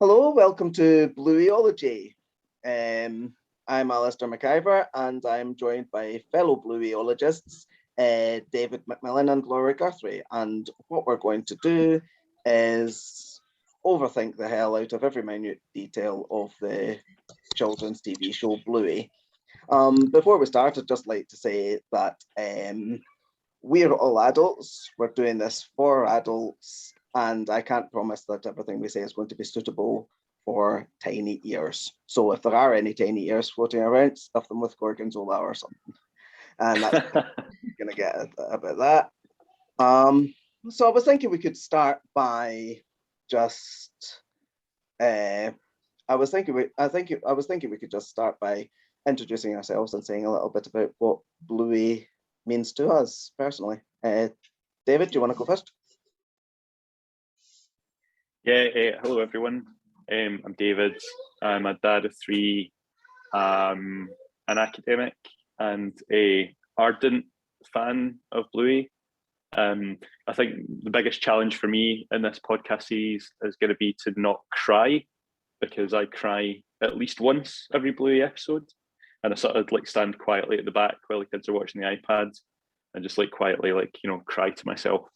Hello, welcome to Blueyology. I'm Alistair McIver, and I'm joined by fellow Blueyologists, David McMillan and Laura Guthrie. And what we're going to do is overthink the hell out of every minute detail of the children's TV show Bluey. Before we start, I'd just like to say that we're all adults. We're doing this for adults, and I can't promise that everything we say is going to be suitable for tiny ears. So if there are any tiny ears floating around, stuff them with gorgonzola or something. And that's going to get about that. So I was thinking we could start by just. I was thinking we could just start by introducing ourselves and saying a little bit about what Bluey means to us personally. David, do you want to go first? Yeah, hello everyone. I'm David. I'm a dad of three, an academic, and a ardent fan of Bluey. I think the biggest challenge for me in this podcast series is going to be to not cry, because I cry at least once every Bluey episode, and I sort of like stand quietly at the back while the kids are watching the iPads, and just like quietly cry to myself.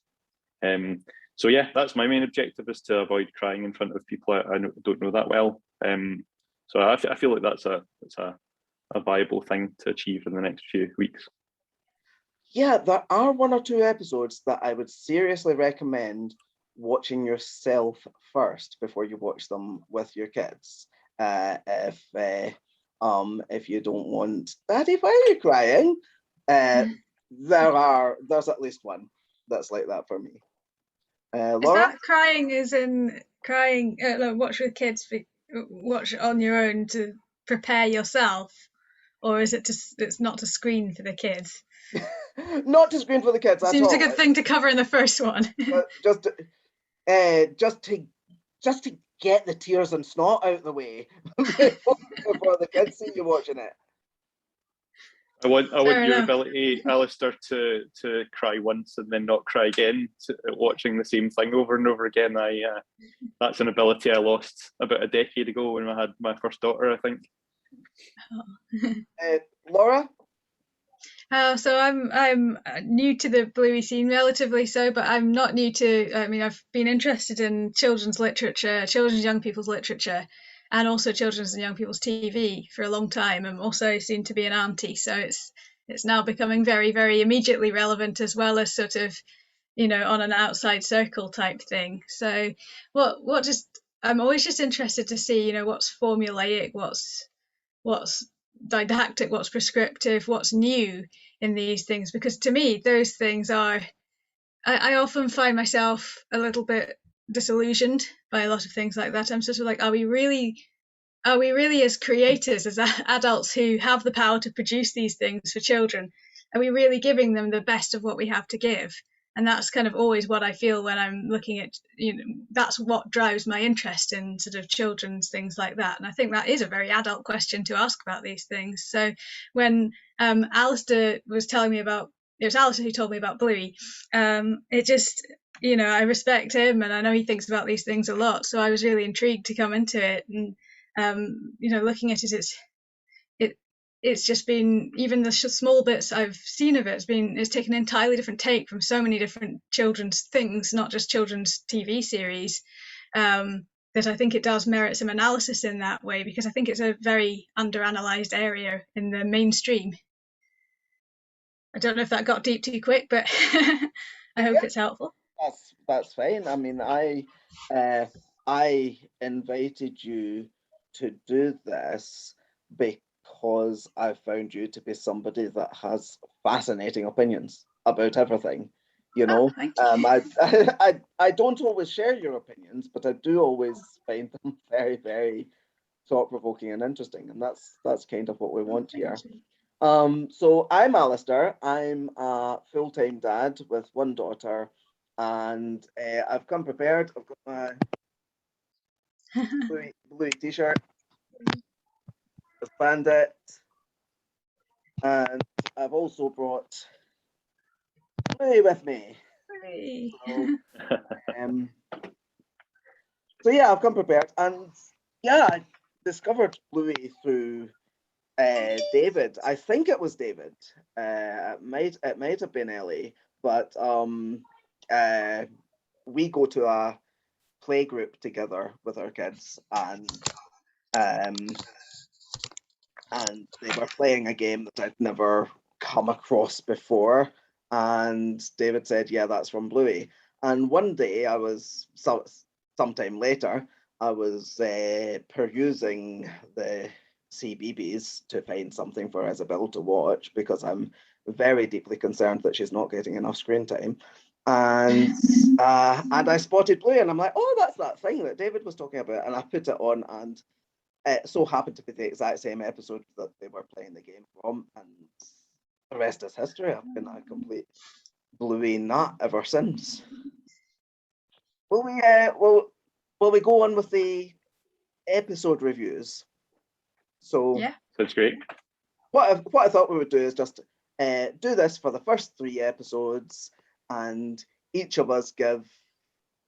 So yeah, that's my main objective, is to avoid crying in front of people I don't know that well. So I feel like that's a viable thing to achieve in the next few weeks. Yeah, there are one or two episodes that I would seriously recommend watching yourself first before you watch them with your kids. If you don't want, Daddy, why are you crying? There's at least one that's like that for me. Laura? Is that crying as in crying, watch with kids, watch on your own to prepare yourself? Or is it it's not to screen for the kids? Not to screen for the kids at all. Seems a good thing to cover in the first one. just to get the tears and snot out of the way before the kids see you watching it. I want your ability, Alistair, to cry once and then not cry again, watching the same thing over and over again. That's an ability I lost about a decade ago when I had my first daughter, I think. Laura? So I'm new to the Bluey scene, relatively so, but I'm not new to. I mean, I've been interested in children's literature, children's young people's literature, and also children's and young people's TV for a long time. I'm also soon to be an auntie, so it's now becoming very, very immediately relevant, as well as sort of, on an outside circle type thing. So I'm always just interested to see, what's formulaic, what's didactic, what's prescriptive, what's new in these things, because to me those things are, I often find myself a little bit disillusioned by a lot of things like that. I'm sort of like, are we really as creators, as adults who have the power to produce these things for children, are we really giving them the best of what we have to give? And that's kind of always what I feel when I'm looking at, that's what drives my interest in sort of children's things like that. And I think that is a very adult question to ask about these things. So when Alistair was telling me about, it was Alistair who told me about Bluey, it just, I respect him and I know he thinks about these things a lot. So I was really intrigued to come into it. And looking at it, it's just been, even the small bits I've seen of it's taken an entirely different take from so many different children's things, not just children's TV series, that I think it does merit some analysis in that way, because I think it's a very underanalyzed area in the mainstream. I don't know if that got deep too quick, but I hope it's helpful. That's fine. I mean, I invited you to do this because I found you to be somebody that has fascinating opinions about everything. Thank you. I don't always share your opinions, but I do always find them very, very thought-provoking and interesting, and that's kind of what we want here. So I'm Alistair. I'm a full-time dad with one daughter, and I've come prepared. I've got my Bluey t-shirt, with Bandit, and I've also brought Bluey with me. Hey. So So yeah, I've come prepared, and yeah, I discovered Bluey through David. I think it was David. It might have been Ellie, but we go to a play group together with our kids, um, and they were playing a game that I'd never come across before. And David said, "Yeah, that's from Bluey." And one day, sometime later, I was perusing the CBeebies to find something for Isabel to watch because I'm very deeply concerned that she's not getting enough screen time. And I spotted Bluey, and I'm like, "Oh, that's that thing that David was talking about." And I put it on, and it so happened to be the exact same episode that they were playing the game from, and the rest is history. I've been a complete Bluey nut ever since. Will we go on with the episode reviews? So Yeah. That's great. what I thought we would do is just do this for the first 3 episodes, and each of us give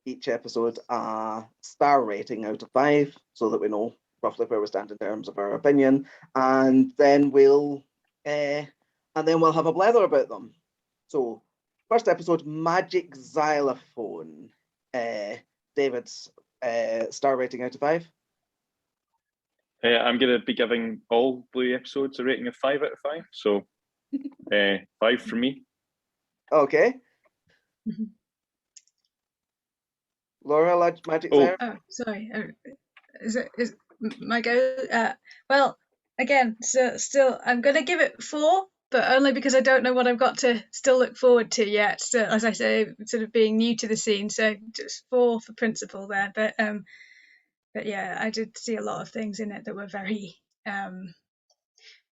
each episode a star rating out of 5, so that we know roughly where we stand in terms of our opinion, and then we'll have a blather about them. So, first episode, Magic Xylophone. David's star rating out of 5. I'm going to be giving all Bluey episodes a rating of 5 out of 5. So 5 from me. Okay. Laura, Magic Xylophone. Oh, sorry. Is my go? Well, again, so still, I'm going to give it 4, but only because I don't know what I've got to still look forward to yet. So, as I say, sort of being new to the scene, so just 4 for principle there. But yeah, I did see a lot of things in it that were very,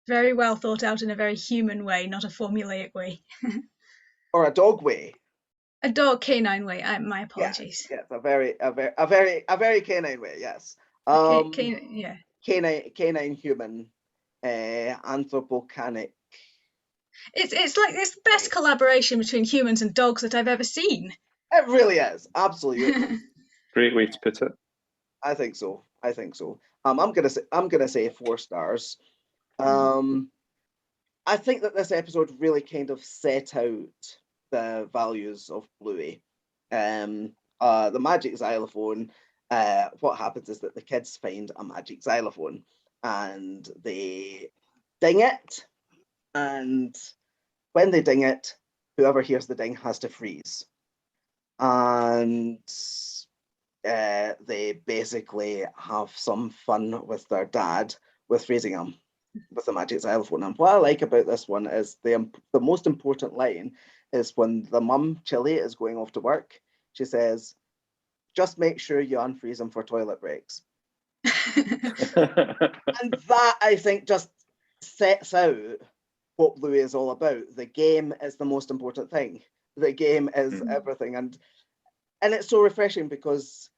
very well thought out in a very human way, not a formulaic way. Or a dog way. A dog canine way. My apologies. Yes, a very canine way. Yes. Yeah. Canine human, anthropocanic. It's like it's the best collaboration between humans and dogs that I've ever seen. It really is, absolutely. Great way to put it. I think so. I'm gonna say 4 stars. I think that this episode really kind of set out the values of Bluey. The magic xylophone. What happens is that the kids find a magic xylophone and they ding it, and when they ding it, whoever hears the ding has to freeze, and they basically have some fun with their dad with freezing him with the magic xylophone. And what I like about this one is the most important line is when the mum, Chili, is going off to work. She says, "Just make sure you unfreeze him for toilet breaks." And that, I think, just sets out what Bluey is all about. The game is the most important thing. The game is everything. And it's so refreshing because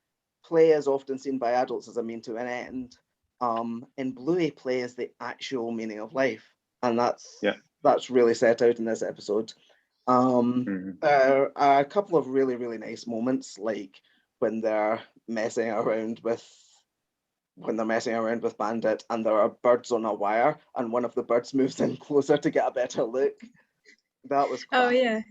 play is often seen by adults as a mean to an end. In Bluey, play is the actual meaning of life. And that's really set out in this episode. There are a couple of really, really nice moments, like when they're messing around with Bandit and there are birds on a wire and one of the birds moves in closer to get a better look. That was class. Oh yeah.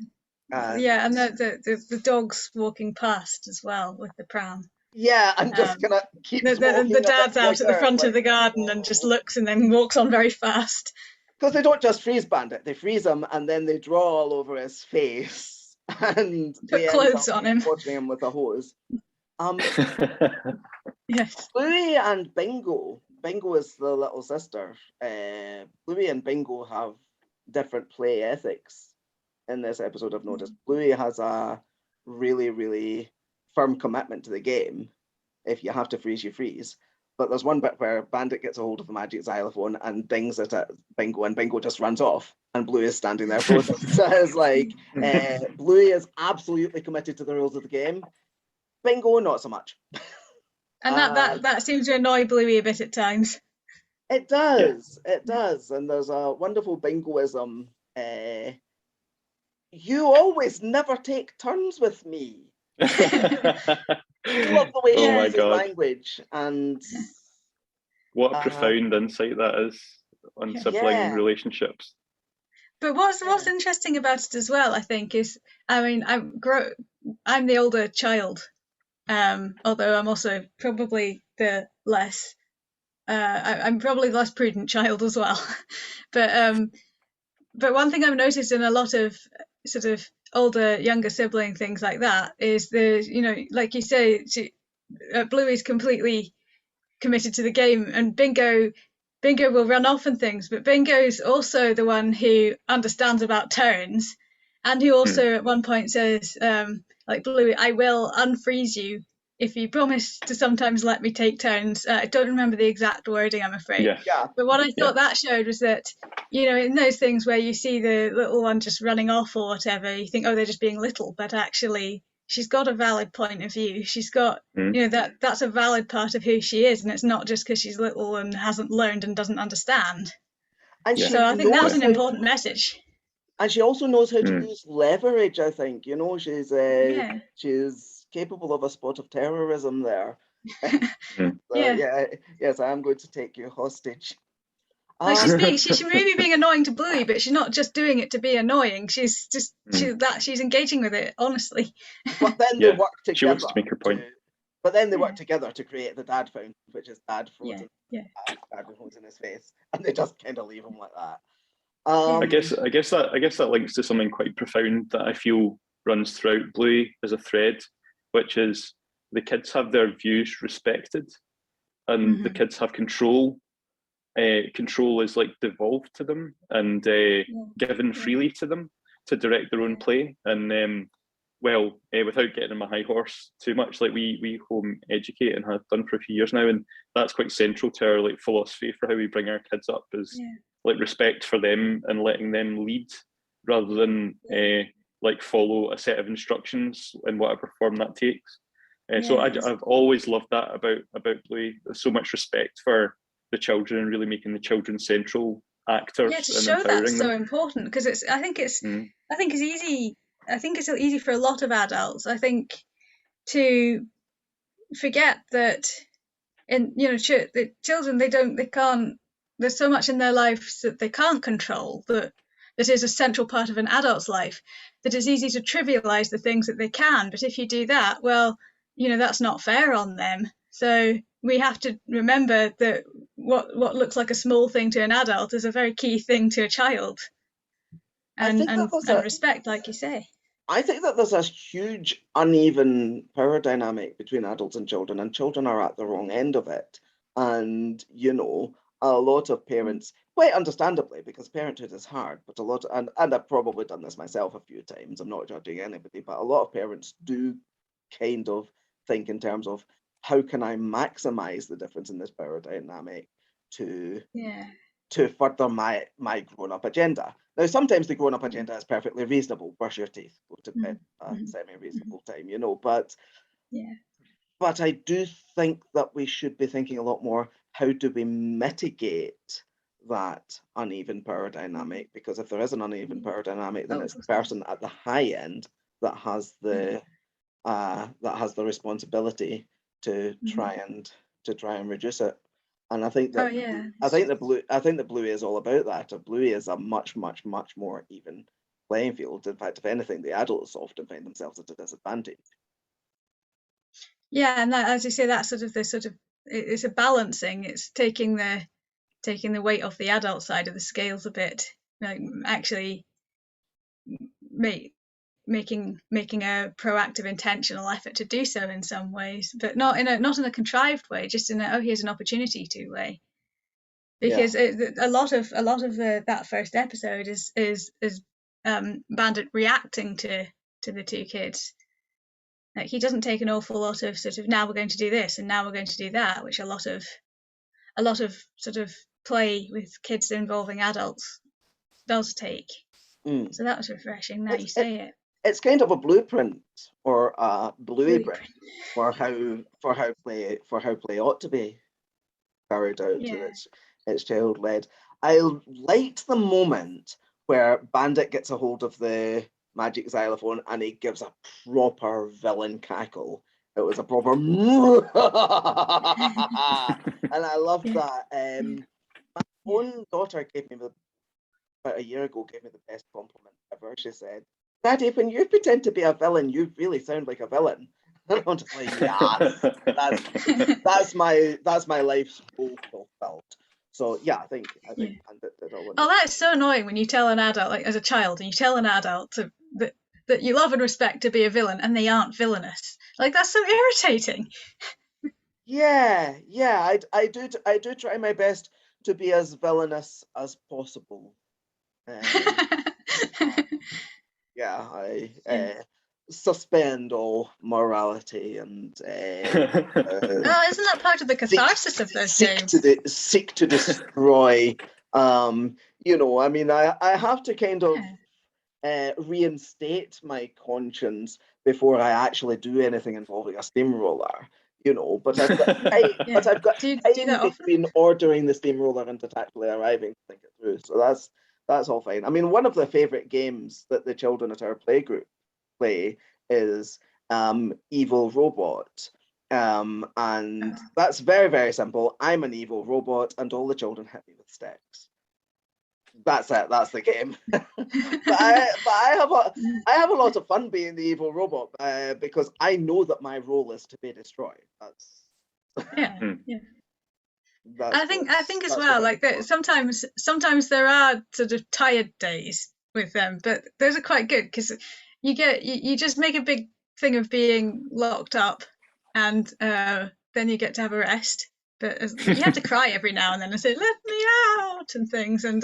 And the dogs walking past as well with the pram. Yeah, and just kind of keeps walking. The dad's out at the front of the garden and just looks and then walks on very fast. Because they don't just freeze Bandit, they freeze him and then they draw all over his face and put clothes on him, watering him with a hose. Yes. Bluey and Bingo. Bingo is the little sister. Bluey and Bingo have different play ethics in this episode, I've noticed. Bluey has a really, really firm commitment to the game. If you have to freeze, you freeze. But there's one bit where Bandit gets a hold of the magic xylophone and dings it at Bingo, and Bingo just runs off, and Bluey is standing there frozen. So it's like, Bluey is absolutely committed to the rules of the game. Bingo, not so much. And that seems to annoy Bluey a bit at times. It does. It does. And there's a wonderful Bingoism. You always never take turns with me. I just love the way Oh she my uses God. language, and What a profound insight that is on sibling yeah. relationships. But what's interesting about it as well, I think, is, I mean, I'm the older child, although I'm also probably the less I'm probably the less prudent child as well. But one thing I've noticed in a lot of sort of older, younger sibling things like that is like you say, Bluey's completely committed to the game, and Bingo will run off and things, but Bingo's also the one who understands about turns, and who also at one point says, like, Bluey, I will unfreeze you if you promise to sometimes let me take turns. I don't remember the exact wording, I'm afraid. Yeah. But what I thought that showed was that, in those things where you see the little one just running off or whatever, you think, oh, they're just being little, but actually she's got a valid point of view. She's got, that's a valid part of who she is, and it's not just because she's little and hasn't learned and doesn't understand. And So I think that was an important message. And she also knows how to use leverage, I think. She's capable of a spot of terrorism there. Yes, I am going to take you hostage. Like she may be being annoying to Bluey, but she's not just doing it to be annoying. She's just she's engaging with it honestly. But then they work together. She wants to make her point. But then they work together to create the dad fountain, which is dad frozen. Dad with holes in his face, and they just kind of leave him like that. I guess that links to something quite profound that I feel runs throughout Bluey as a thread, which is the kids have their views respected, and the kids have control. Control is like devolved to them and given freely to them to direct their own play. And without getting on my high horse too much, like we home educate and have done for a few years now, and that's quite central to our like philosophy for how we bring our kids up, is like respect for them and letting them lead rather than like follow a set of instructions in whatever form that takes. So I've always loved that about Bluey. There's so much respect for the children and really making the children central actors. To show that's so important, because I think it's easy. I think it's easy for a lot of adults, I think, to forget that the children, they can't. There's so much in their lives that they can't control that is a central part of an adult's life, that it's easy to trivialize the things that they can. But if you do that, well, that's not fair on them. So we have to remember that what looks like a small thing to an adult is a very key thing to a child. And respect, like you say. I think that there's a huge uneven power dynamic between adults and children are at the wrong end of it. And, a lot of parents, quite understandably, because parenthood is hard, but and I've probably done this myself a few times, I'm not judging anybody, but a lot of parents do kind of think in terms of, how can I maximize the difference in this power dynamic to further my grown-up agenda? Now, sometimes the grown-up agenda is perfectly reasonable. Brush your teeth, go to bed at a semi-reasonable time, but I do think that we should be thinking a lot more, how do we mitigate that uneven power dynamic? Because if there is an uneven power dynamic, then it's the person at the high end that has the responsibility to try and reduce it. And I think that the Bluey is all about that. Bluey is a much, much, much more even playing field. In fact, if anything, the adults often find themselves at a disadvantage. Yeah, and that, as you say, that's it's a balancing. It's taking the weight off the adult side of the scales a bit, like actually making a proactive, intentional effort to do so in some ways, but not in a contrived way, just in here's an opportunity to way. Because a lot of that first episode is Bandit reacting to the two kids. Like, he doesn't take an awful lot of sort of, now we're going to do this and now we're going to do that, which a lot of sort of play with kids involving adults does take. So that was refreshing. Now you say it. It's kind of a blueprint or a blueprint for how play ought to be carried out. It's child-led. I liked the moment where Bandit gets a hold of the magic xylophone and he gives a proper villain cackle, It was a proper, and I loved that. My own daughter about a year ago, gave me the best compliment ever. She said, "Daddy, when you pretend to be a villain, you really sound like a villain." And I'm just like, yes, that's my life's goal fulfilled. So yeah, I think Bandit did all. Oh, that is so annoying when you tell an adult, like as a child, and you tell an adult that you love and respect to be a villain, and they aren't villainous. Like that's so irritating. Yeah, I do try my best to be as villainous as possible. Yeah, I suspend all morality and Oh, isn't that part of the catharsis of those games? seek to destroy. You know, I mean, I have to kind of reinstate my conscience before I actually do anything involving a steamroller. You know, but I've got but I've got do time that often? between ordering the steamroller and it actually arriving to think it through. So that's all fine. I mean, one of the favorite games that the children at our playgroup play is Evil Robot. And that's very, very simple. I'm an evil robot and all the children hit me with sticks. That's it. That's the game. but I have a lot of fun being the evil robot because I know that my role is to be destroyed. That's I think as well, like that sometimes there are sort of tired days with them, but those are quite good because you just make a big thing of being locked up, and then you get to have a rest. But you have to cry every now and then and say "let me out" and things, and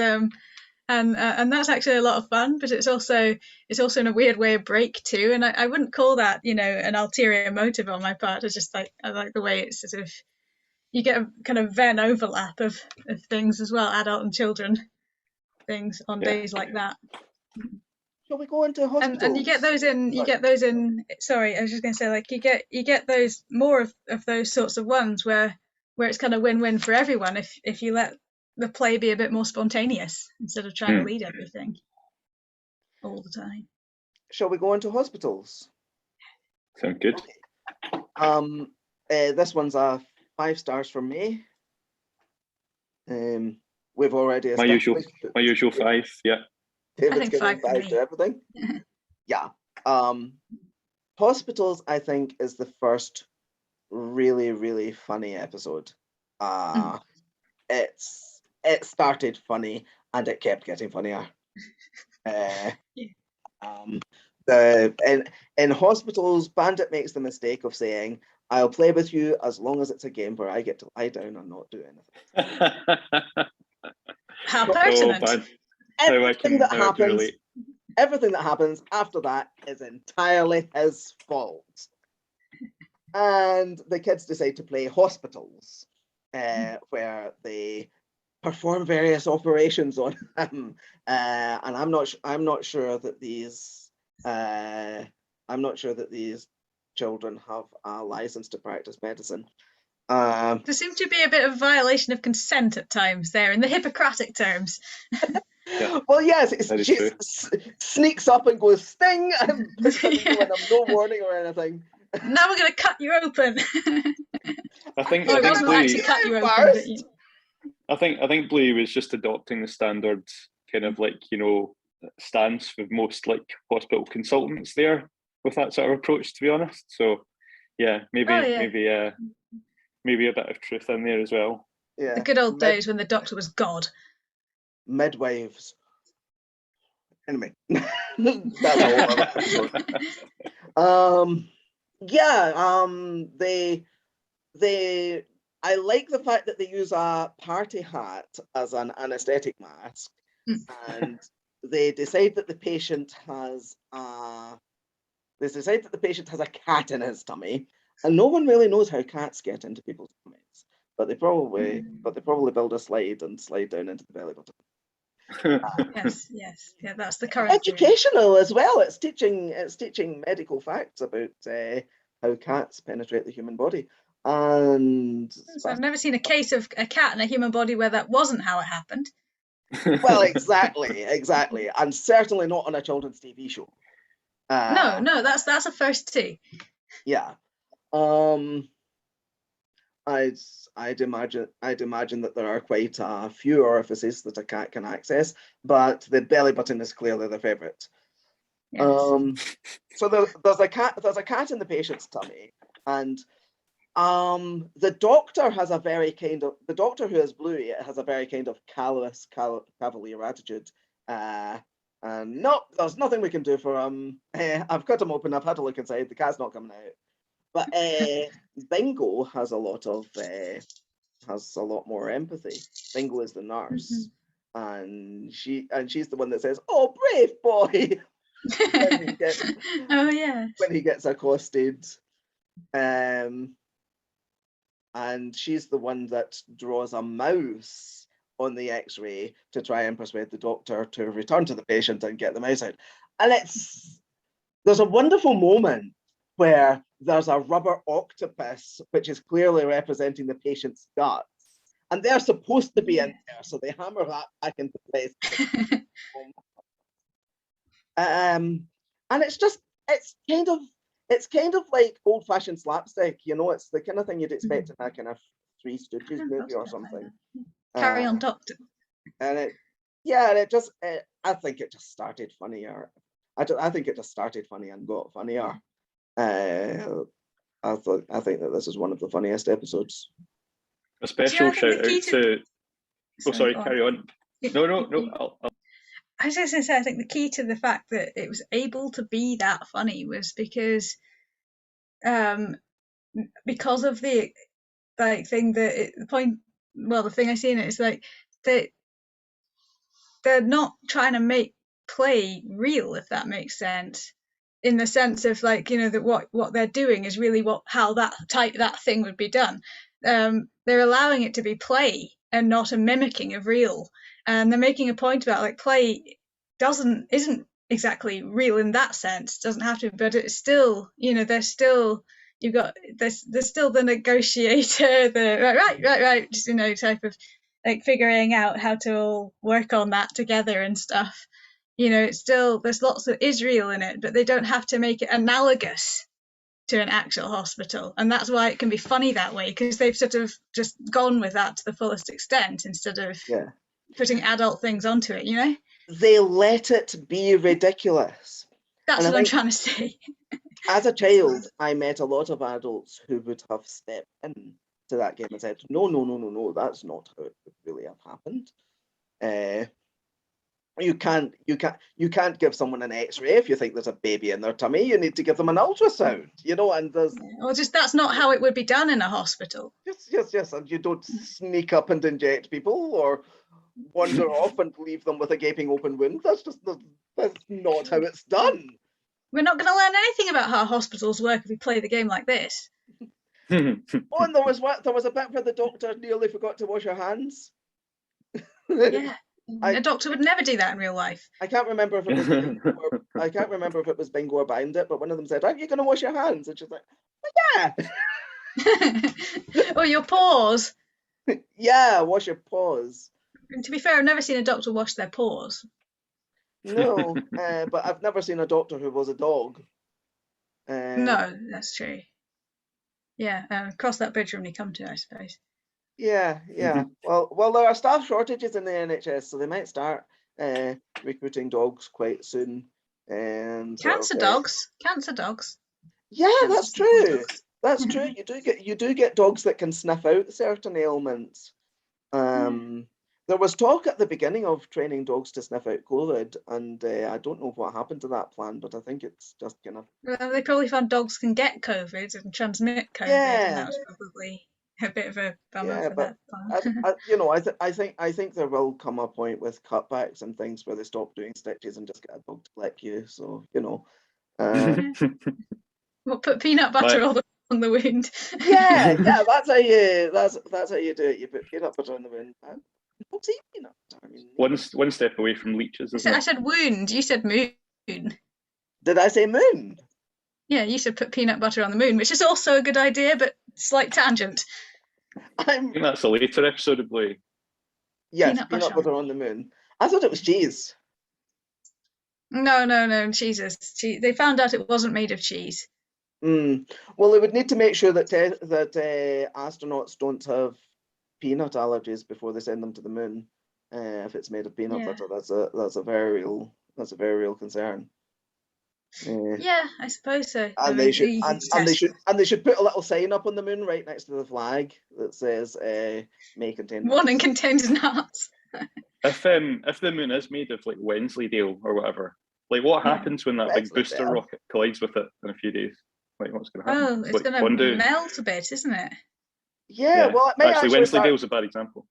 that's actually a lot of fun. But it's also in a weird way a break too. And I wouldn't call that an ulterior motive on my part. It's just like I like the way it's sort of. You get a kind of Venn overlap of things as well, adult and children things on days like that. Shall we go into hospitals? And you get those in. Sorry, I was just going to say, like you get those more of those sorts of ones where it's kind of win-win for everyone if you let the play be a bit more spontaneous instead of trying to lead everything all the time. Shall we go into hospitals? Sound good. This one's a 5 stars from me. We've already my usual 5. Yeah. David's giving 5 to everything. Yeah. Hospitals, I think, is the first really, really funny episode. It started funny and it kept getting funnier. In hospitals, Bandit makes the mistake of saying, "I'll play with you as long as it's a game where I get to lie down and not do anything." How pertinent. Everything that happens after that is entirely his fault. And the kids decide to play hospitals, where they perform various operations on him. And I'm not sure that these children have a license to practice medicine. There seems to be a bit of violation of consent at times there in the Hippocratic terms. Yeah. Well, yes, she sneaks up and goes sting and puts them when I'm no warning or anything. Now we're going to cut you open. I think Bluey, I think Bluey was just adopting the standard kind of like stance with most like hospital consultants there with that sort of approach, to be honest. So yeah, maybe a bit of truth in there as well. Yeah, the good old days when the doctor was God. Midwives. Anyway, that's all. I like the fact that they use a party hat as an anesthetic mask, and they decide that the patient has a cat in his tummy, and no one really knows how cats get into people's tummies, but they probably build a slide and slide down into the belly button. Yes, yeah, that's the current. Educational as well. It's teaching medical facts about how cats penetrate the human body. And so I've never seen a case of a cat in a human body where that wasn't how it happened. Well, exactly, and certainly not on a children's TV show. No, that's a first too. Yeah, Um, I'd imagine that there are quite a few orifices that a cat can access, but the belly button is clearly the favorite. Yes. So there's a cat in the patient's tummy, and the doctor who is Bluey has a very kind of callous, cavalier attitude. And no, there's nothing we can do for him. I've cut him open. I've had a look inside. The cat's not coming out. But Bingo has a lot more empathy. Bingo is the nurse, and she's the one that says, "Oh, brave boy," Oh yeah. when he gets accosted. And she's the one that draws a mouse on the X-ray to try and persuade the doctor to return to the patient and get the mouse out. And there's a wonderful moment where there's a rubber octopus, which is clearly representing the patient's guts, and they're supposed to be in there, so they hammer that back into place. And it's kind of like old-fashioned slapstick, it's the kind of thing you'd expect in a kind of Three Stooges movie or something. Carry on, Doctor. And I think it just started funnier. I think it just started funny and got funnier. I think that this is one of the funniest episodes. A special shout out to. Oh, sorry, carry on. No. I was just going to say, I think the key to the fact that it was able to be that funny was because of the thing that the thing I see in it is like they're not trying to make play real, if that makes sense, in the sense of that what they're doing is really how that thing would be done. They're allowing it to be play and not a mimicking of real, and they're making a point about play isn't exactly real in that sense. It doesn't have to, but it's still, there's still there's still the negotiator, the right, just type of figuring out how to all work on that together and stuff. It's still, there's lots that is real in it, but they don't have to make it analogous to an actual hospital, and that's why it can be funny that way, because they've sort of just gone with that to the fullest extent instead of putting adult things onto it. They let it be ridiculous. That's what I'm trying to say. As a child, I met a lot of adults who would have stepped in to that game and said, no, that's not how it would really have happened. You can't give someone an X-ray if you think there's a baby in their tummy. You need to give them an ultrasound, and there's just that's not how it would be done in a hospital. Yes, and you don't sneak up and inject people or wander off and leave them with a gaping open wound. That's not how it's done. We're not going to learn anything about how hospitals work if we play the game like this. And there was a bit where the doctor nearly forgot to wash her hands. Yeah. A doctor would never do that in real life. I can't remember if it was Bingo or Bandit, but one of them said, "Aren't you going to wash your hands?" And she's like, "Yeah." Or your paws. Yeah, wash your paws. And to be fair, I've never seen a doctor wash their paws. No, but I've never seen a doctor who was a dog. No, that's true. Yeah, cross that bridge when we come to it, I suppose. Yeah. Well, there are staff shortages in the NHS, so they might start recruiting dogs quite soon. And cancer dogs. Yeah, that's true. That's true. You do get dogs that can sniff out certain ailments. There was talk at the beginning of training dogs to sniff out COVID, and I don't know what happened to that plan, but I think it's just kind of. Well, they probably found dogs can get COVID and transmit COVID, and that was probably a bit of a bummer for that plan. I think there will come a point with cutbacks and things where they stop doing stitches and just get a dog to lick you. So We'll put peanut butter all on the wound. Yeah, that's how you do it. You put peanut butter on the wound. Dogs eat peanut butter. One step away from leeches. I said wound. You said moon. Did I say moon? Yeah, you said put peanut butter on the moon, which is also a good idea, but slight tangent. I think that's a later episode of Bluey. Yes, peanut butter on the moon. I thought it was cheese. No, cheese. They found out it wasn't made of cheese. Well, they would need to make sure that astronauts don't have peanut allergies before they send them to the moon. If it's made of peanut butter, that's a very real concern. Yeah, I suppose so. And they should put a little sign up on the moon right next to the flag that says may contain nuts. Warning contains nuts. If the moon is made of like Wensleydale or whatever, like what happens when that big booster rocket collides with it in a few days? Like what's going to happen? Oh, it's like going to melt a bit, isn't it? Yeah, well, it may actually Wensleydale's a bad example.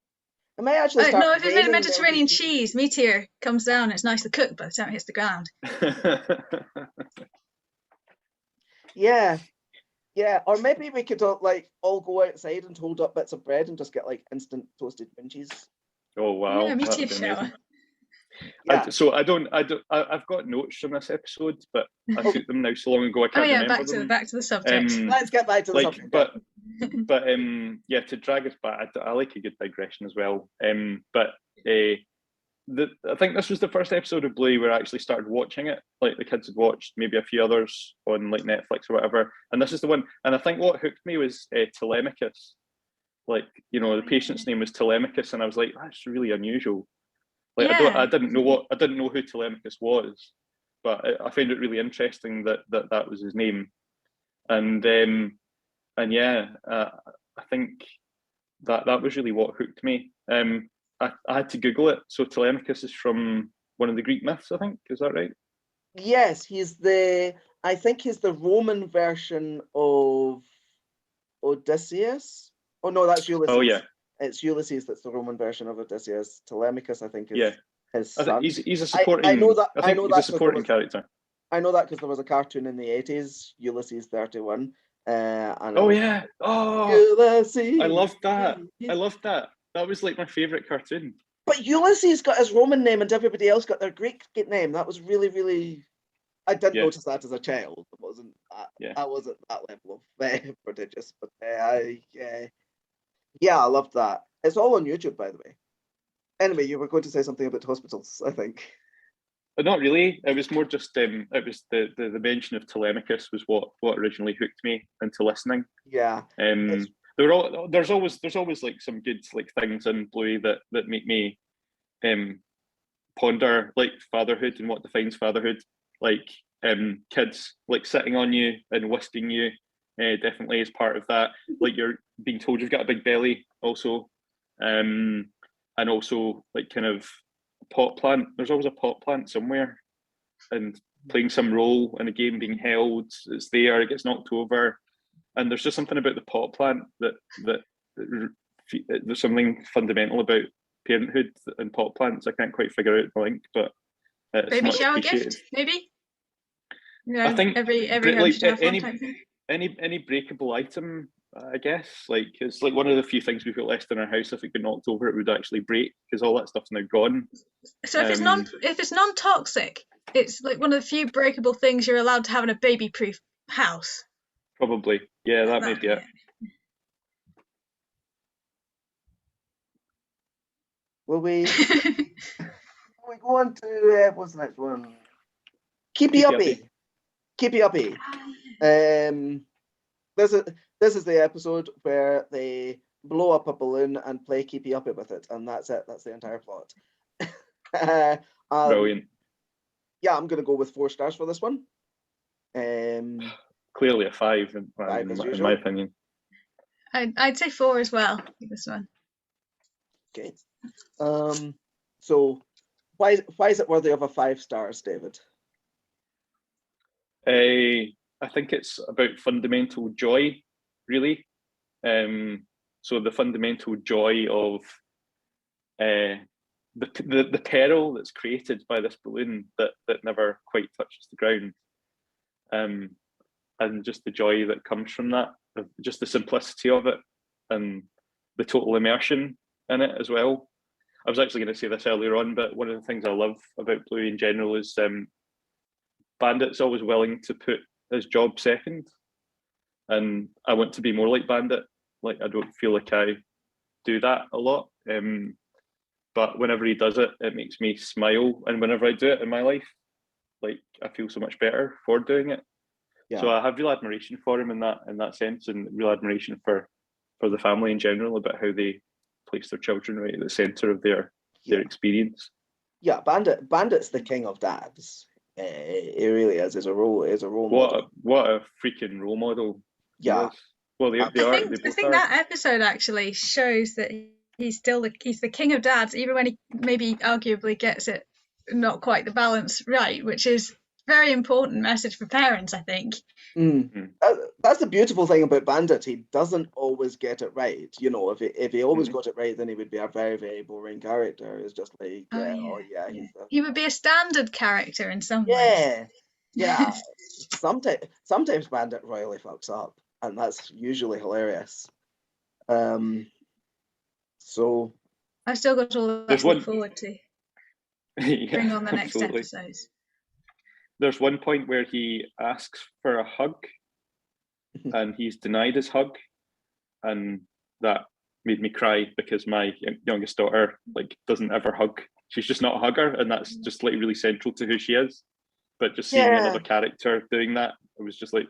It may actually start. No, if it's made of Mediterranean cheese, meteor comes down, it's nicely cooked by the time it hits the ground. Yeah, or maybe we could all go outside and hold up bits of bread and just get like instant toasted moon cheese. Oh wow! Yeah, meteor shower. Yeah. I've got notes from this episode, but I took them now so long ago I can't remember them. back to the subject. Let's get back to the subject. But to drag us back, I like a good digression as well. I think this was the first episode of Bluey where I actually started watching it. Like the kids had watched maybe a few others on like Netflix or whatever, and this is the one. And I think what hooked me was Telemachus. Like, you know, the patient's name was Telemachus, and I was like, that's really unusual. Like I didn't know who Telemachus was, but I found it really interesting that was his name, and I think that was really what hooked me. I had to Google it. So Telemachus is from one of the Greek myths, I think. Is that right? Yes, I think he's the Roman version of Odysseus. Oh no, that's Ulysses. Oh yeah. It's Ulysses that's the Roman version of Odysseus. Telemachus, I think, is his son. He's a supporting. I know that. He's a supporting character. I know that because there was a cartoon in the 80s, Ulysses 31. Ulysses! I loved that. That was like my favorite cartoon. But Ulysses got his Roman name and everybody else got their Greek name. That was really, really. I didn't notice that as a child. It wasn't. I wasn't that level of prodigious, but I loved that. It's all on YouTube, by the way. Anyway, you were going to say something about hospitals, I think. But not really. It was more just it was the mention of Telemachus was what originally hooked me into listening. Yeah. There's always like some good like things in Bluey that make me ponder like fatherhood and what defines fatherhood. Like kids like sitting on you and whisking you definitely is part of that. Like you're being told you've got a big belly also, and also like kind of pot plant. There's always a pot plant somewhere, and playing some role in a game being held. It's there. It gets knocked over, and there's just something about the pot plant that there's something fundamental about parenthood and pot plants. I can't quite figure out the link, but it's baby much shower appreciated. gift, maybe. I think every like type thing. any breakable item, I guess. Like it's like one of the few things we've got left in our house. If it got knocked over, it would actually break because all that stuff's now gone. So if it's non-toxic, it's like one of the few breakable things you're allowed to have in a baby-proof house. Probably, yeah, that may be it. Will we go on to what's the next one? Keepy-Uppy. Keepy-Uppy. This is the episode where they blow up a balloon and play Keepy-Uppy with it, and that's it. That's the entire plot. Brilliant. Yeah, I'm going to go with 4 stars for this one. Clearly a 5 in my opinion. I'd say 4 as well. This one. Okay. So why is it worthy of a 5 stars, David? I think it's about fundamental joy, really. So the fundamental joy of the peril that's created by this balloon that never quite touches the ground, and just the joy that comes from that, just the simplicity of it, and the total immersion in it as well. I was actually going to say this earlier on, but one of the things I love about Bluey in general is Bandit's always willing to put his job second, and I want to be more like Bandit. Like I don't feel like I do that a lot, but whenever he does it, it makes me smile, and whenever I do it in my life, like I feel so much better for doing it. Yeah. So I have real admiration for him in that sense, and real admiration for the family in general about how they place their children right at the centre of their experience. Yeah, Bandit's the king of dads. It really is. Is a role model. What a freaking role model. Yeah. Well, they I are. think, They both I think are. that episode actually shows that he's the king of dads, even when he maybe arguably gets it not quite the balance right, which is very important message for parents, I think. That's the beautiful thing about Bandit. He doesn't always get it right. You know, if he always got it right, then he would be a very, very boring character. It's just like, He would be a standard character in some ways. Yeah. Sometimes Bandit royally fucks up, and that's usually hilarious. So I've still got all that to look forward to. Bring on the next absolutely. episodes. There's one point where he asks for a hug and he's denied his hug, and that made me cry because my youngest daughter doesn't ever hug. She's just not a hugger, and that's just really central to who she is. But just seeing another character doing that, it was just like,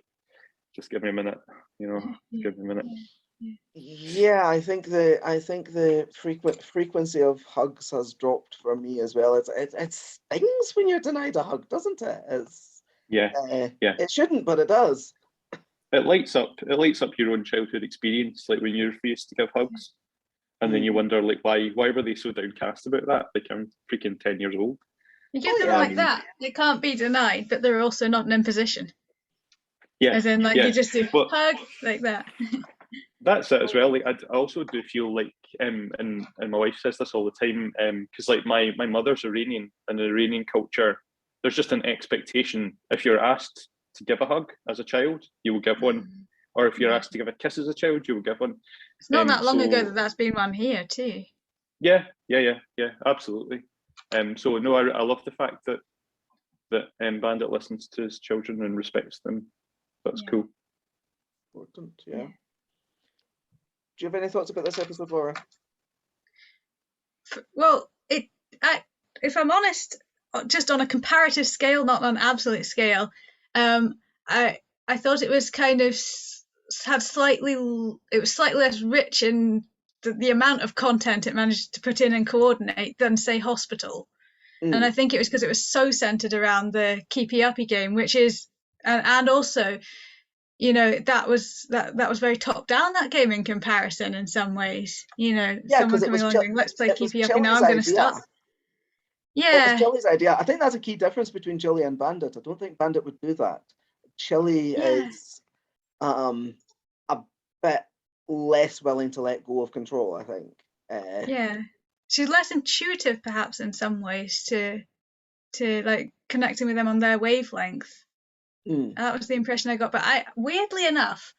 just give me a minute, give me a minute. Yeah, I think the frequency of hugs has dropped for me as well. It stings when you're denied a hug, doesn't it? It shouldn't, but it does. It lights up your own childhood experience, like when you're refused to give hugs, and then you wonder why were they so downcast about that? Like, I'm freaking 10 years old. You give them like that, they can't be denied, but they're also not an imposition. Yeah, as in you just do hug like that. That's it as well. Like, I also do feel like, and my wife says this all the time, because my mother's Iranian, and in Iranian culture, there's just an expectation. If you're asked to give a hug as a child, you will give one, or if you're asked to give a kiss as a child, you will give one. It's not that long ago that's been one here too. Yeah, absolutely. So no, I love the fact that Bandit listens to his children and respects them. That's cool. Important, yeah. Do you have any thoughts about this episode, Laura? Well, if I'm honest, just on a comparative scale, not on an absolute scale, I thought it was kind of slightly less rich in the amount of content it managed to put in and coordinate than, say, Hospital. And I think it was because it was so centered around the Keepy-Uppy game, which is, and also, that was very top down, that game, in comparison in some ways. Someone coming along going, let's play Keepy-Uppy now, I'm going to start. Yeah. It was Chili's idea. I think that's a key difference between Chili and Bandit. I don't think Bandit would do that. Chili is a bit less willing to let go of control, I think. She's less intuitive, perhaps, in some ways, to like connecting with them on their wavelength. That was the impression I got. But weirdly enough,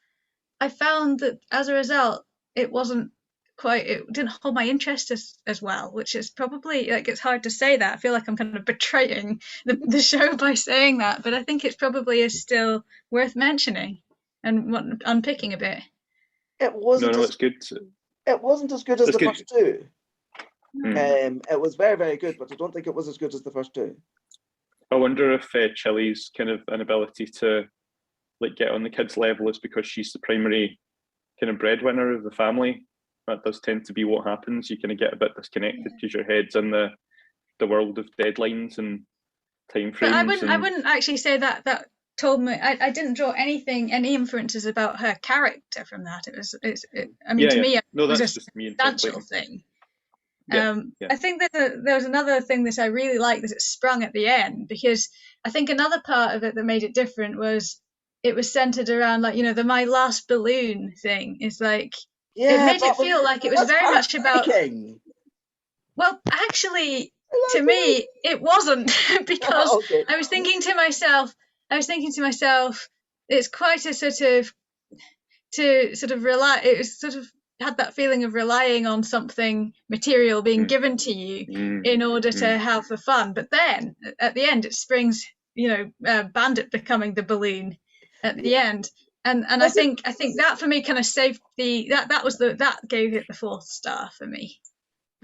I found that as a result, it didn't hold my interest as well, which is probably, it's hard to say that. I feel like I'm kind of betraying the show by saying that, but I think it probably is still worth mentioning and unpicking a bit. It wasn't. No, it's good. It wasn't as good as the first two. It was very, very good, but I don't think it was as good as the first two. I wonder if Chili's kind of inability to get on the kids' level is because she's the primary kind of breadwinner of the family. That does tend to be what happens. You kind of get a bit disconnected because your head's in the world of deadlines and time frames. But I wouldn't actually say that told me. I didn't draw any inferences about her character from that. To me, it was a substantial thing. I think that there was another thing that I really liked that it sprung at the end, because I think another part of it that made it different was it was centered around the my last balloon thing. It's it made it feel like it was very much about. Well, actually, to me, it wasn't because I was thinking to myself, it's quite a sort of rely. It was sort of had that feeling of relying on something material being given to you in order to have the fun. But then at the end, it springs, Bandit becoming the balloon at the end. And I think that for me kind of saved that gave it the 4th star for me.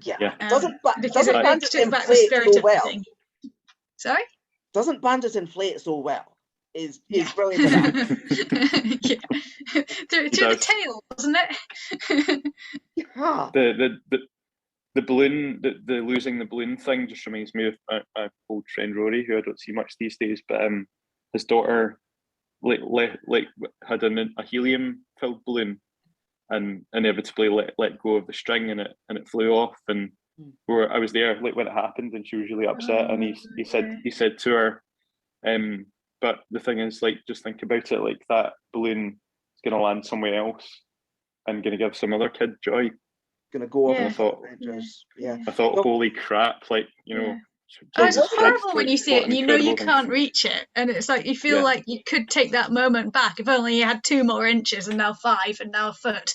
Yeah. Because it took back the spirit of the thing. Sorry? Doesn't Bandit inflate so well? is Yeah. brilliant at that. Yeah. Through the does. tail, wasn't it? Yeah. The balloon, the losing the balloon thing just reminds me of my old friend Rory, who I don't see much these days, but his daughter like had a helium filled balloon and inevitably let go of the string and it flew off, and I was there like when it happened, and she was really upset, and he said to her, but the thing is, like, just think about it, like that balloon is going to land somewhere else and going to give some other kid joy. Gonna go off Yeah. on adventures. Yeah. I thought, holy crap, like, you know. Oh, it's Jesus horrible Christ, when like, you see what it and an you know you incredible thing. can't reach it, and it's like you feel like you could take that moment back if only you had 2 more inches and now 5 and now a foot.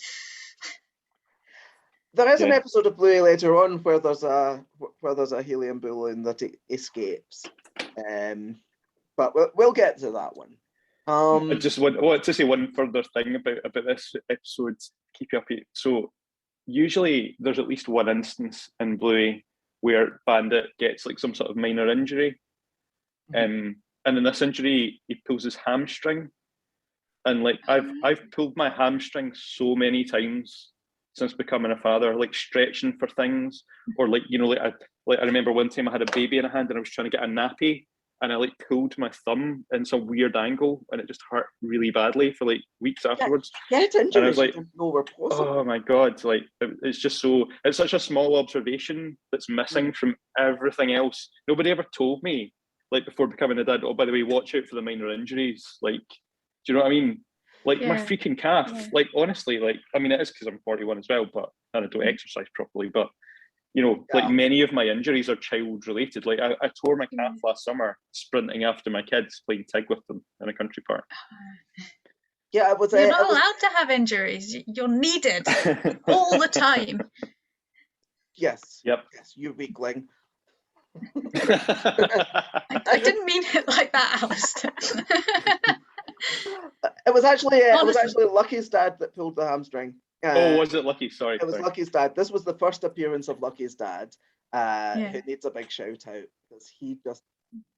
There is an episode of Bluey later on where there's a helium balloon that escapes, but we'll get to that one. I just want to say one further thing about this episode, Keepy-Uppy. So usually there's at least one instance in Bluey where Bandit gets like some sort of minor injury, and in this injury he pulls his hamstring, and like I've pulled my hamstring so many times since becoming a father, like stretching for things, or like, you know, like I remember one time I had a baby in a hand and I was trying to get a nappy, and I like pulled my thumb in some weird angle, and it just hurt really badly for like weeks afterwards. And I was like, didn't know were possible. oh my god, like it's just it's such a small observation that's missing from everything else. Nobody ever told me, like, before becoming a dad, oh, by the way, watch out for the minor injuries. Like, do you know what I mean? Like my freaking calf, like, honestly, like, I mean, it is because I'm 41 as well, but and I don't exercise properly, but you know, like many of my injuries are child related. Like I tore my calf last summer sprinting after my kids playing tag with them in a country park. Yeah, it was. You're not allowed to have injuries. You're needed all the time. Yes. Yep. Yes, you weakling. I didn't mean it like that, Alistair. It was actually Lucky's dad that pulled the hamstring. Oh, was it Lucky? Sorry. It was Lucky's dad. This was the first appearance of Lucky's dad, who needs a big shout out because he just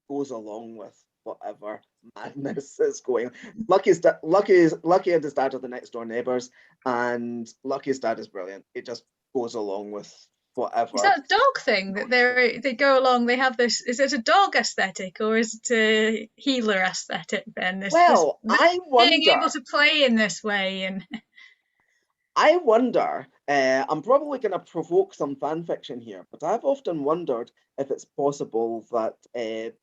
goes along with whatever madness is going on. Lucky and his dad are the next door neighbors, and Lucky's dad is brilliant. He just goes along with whatever. Is that a dog thing that they go along? They have this. Is it a dog aesthetic or is it a healer aesthetic? Then I wonder, being able to play in this way, and I wonder. I'm probably going to provoke some fan fiction here, but I've often wondered if it's possible that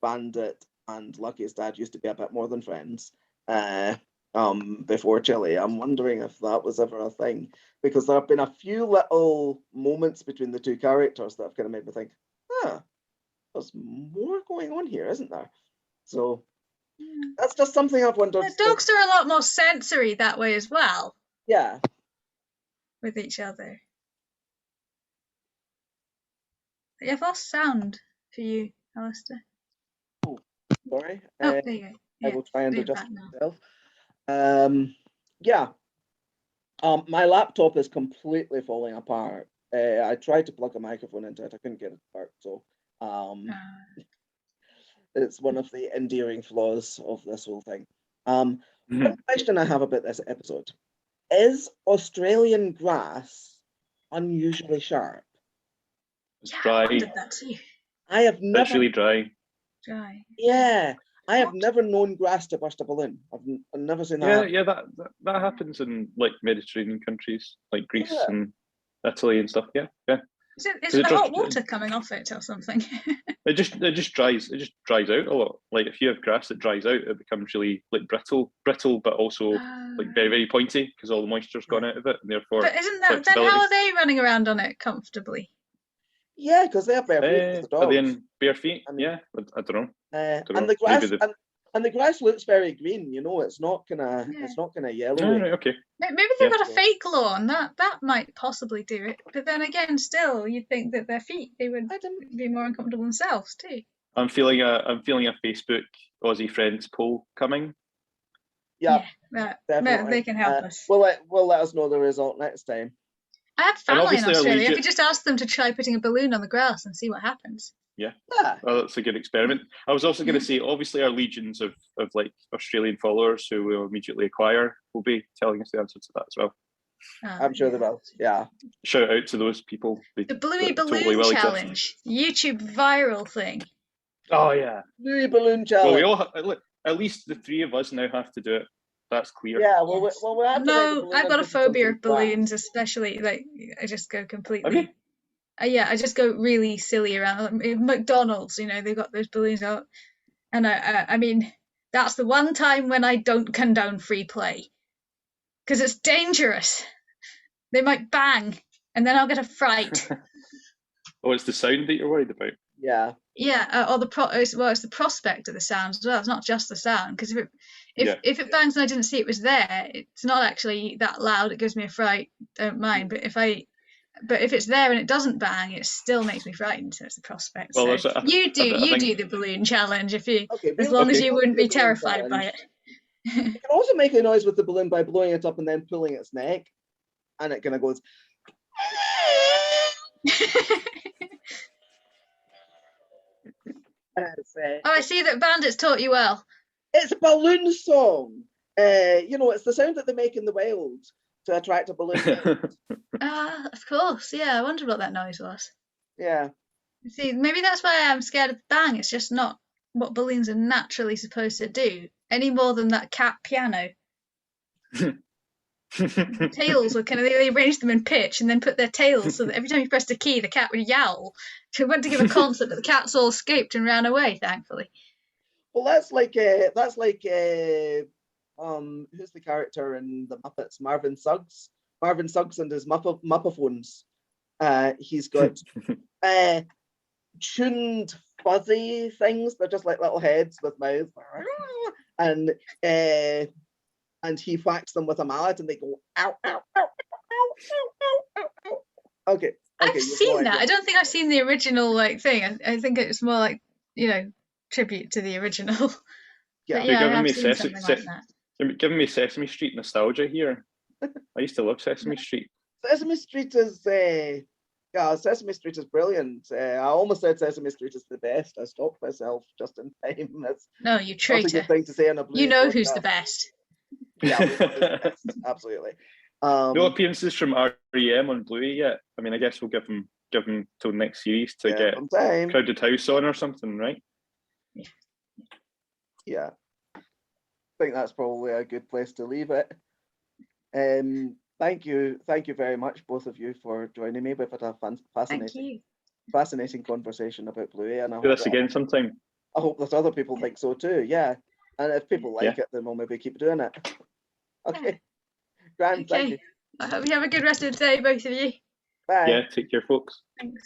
Bandit and Lucky's dad used to be a bit more than friends before Chili. I'm wondering if that was ever a thing, because there have been a few little moments between the two characters that have kind of made me think, there's more going on here, isn't there? So that's just something I've wondered. The dogs are a lot more sensory that way as well. Yeah. With each other. I've lost sound for you, Alistair. Oh, sorry. There you go. I will try and adjust myself. My laptop is completely falling apart. I tried to plug a microphone into it. I couldn't get it to work. So it's one of the endearing flaws of this whole thing. One question I have about this episode. Is Australian grass unusually sharp? It's dry. I did that too. I have never. It's really dry. Dry. Yeah, I have never known grass to burst a balloon. I've never seen that. Yeah, that happens in like Mediterranean countries, like Greece and Italy and stuff. Yeah. Is it the hot water coming off it or something? It just dries. It just dries out a lot. Like if you have grass that dries out, it becomes really like brittle, but also like very, very pointy because all the moisture's gone out of it, and therefore. But isn't that then? How are they running around on it comfortably? Yeah, because they have bare feet. The dogs. Are they in bare feet? I don't know. And the grass and the grass looks very green. You know, it's not gonna yellow. Oh, right, okay. Maybe they've got a fake lawn. That might possibly do it. But then again, still, you'd think that their feet they would be more uncomfortable themselves too. I'm feeling a Facebook Aussie Friends poll coming. Yeah, definitely. They can help us. We'll let us know the result next time. I have family in Australia. I could just ask them to try putting a balloon on the grass and see what happens. Yeah. Oh, that's a good experiment. I was also going to say, obviously, our legions of like Australian followers who will immediately acquire will be telling us the answer to that as well. I'm sure they will. Yeah. Shout out to those people. The Bluey totally Balloon will Challenge, YouTube viral thing. Oh yeah, Bluey Balloon Challenge. well, we all at least the three of us now have to do it. That's clear. Yeah, well, Yes. we have to make a No, balloon I've got a into something phobia of balloons, flat. especially like I just go Have you? completely. Yeah, I just go really silly around. Like, McDonald's, you know, they've got those balloons out, and I mean, that's the one time when I don't condone free play, because it's dangerous. They might bang, and then I'll get a fright. Oh, it's the sound that you're worried about. Yeah. Yeah, or it's the prospect of the sound as well. It's not just the sound, because if Yeah. it bangs and I didn't see it was there, it's not actually that loud. It gives me a fright. Don't mind. But if it's there and it doesn't bang, it still makes me frightened. So it's the prospect. Well, So I you think- do the balloon challenge as Okay. long as you we'll wouldn't do be the balloon terrified by challenge. it. You can also make a noise with the balloon by blowing it up and then pulling its neck, and it kind of goes. Oh, I see that Bandits taught you well. It's a balloon song. It's the sound that they make in the wild to attract a balloon. Of course. Yeah, I wondered what that noise was. Yeah. See, maybe that's why I'm scared of the bang. It's just not what balloons are naturally supposed to do, any more than that cat piano. Tails were kind of, they arranged them in pitch and then put their tails so that every time you pressed a key, the cat would yowl. So we went to give a concert, but the cats all escaped and ran away, thankfully. Well, that's like who's the character in the Muppets? Marvin Suggs. Marvin Suggs and his Muppaphones. He's got tuned fuzzy things. They're just like little heads with mouths, and he whacks them with a mallet, and they go ow, ow, ow, ow, ow, ow, ow, ow. Okay. I've seen that. I don't think I've seen the original thing. I think it's more like tribute to the original. Yeah, but You're yeah, giving I've me seen something like that. You're giving me Sesame Street nostalgia here. I used to love Sesame Street. Sesame Street is Sesame Street is brilliant. I almost said Sesame Street is the best. I stopped myself just in time. That's No, you not a traitor. good thing to say on a Bluey You know podcast. who's the best. Yeah, we know who's the best. Absolutely. No appearances from REM on Bluey yet. I mean, I guess we'll give them till next series to get time. Crowded House on or something, right? Yeah. I think that's probably a good place to leave it. Thank you very much, both of you, for joining me. We've had a fascinating conversation about Bluey, and I Do this again sometime. I hope that other people think so too. Yeah, and if people like it, then we'll maybe keep doing it. Okay, grand. Okay. Thank you. I hope you have a good rest of the day, both of you. Bye. Yeah, take care, folks. Thanks.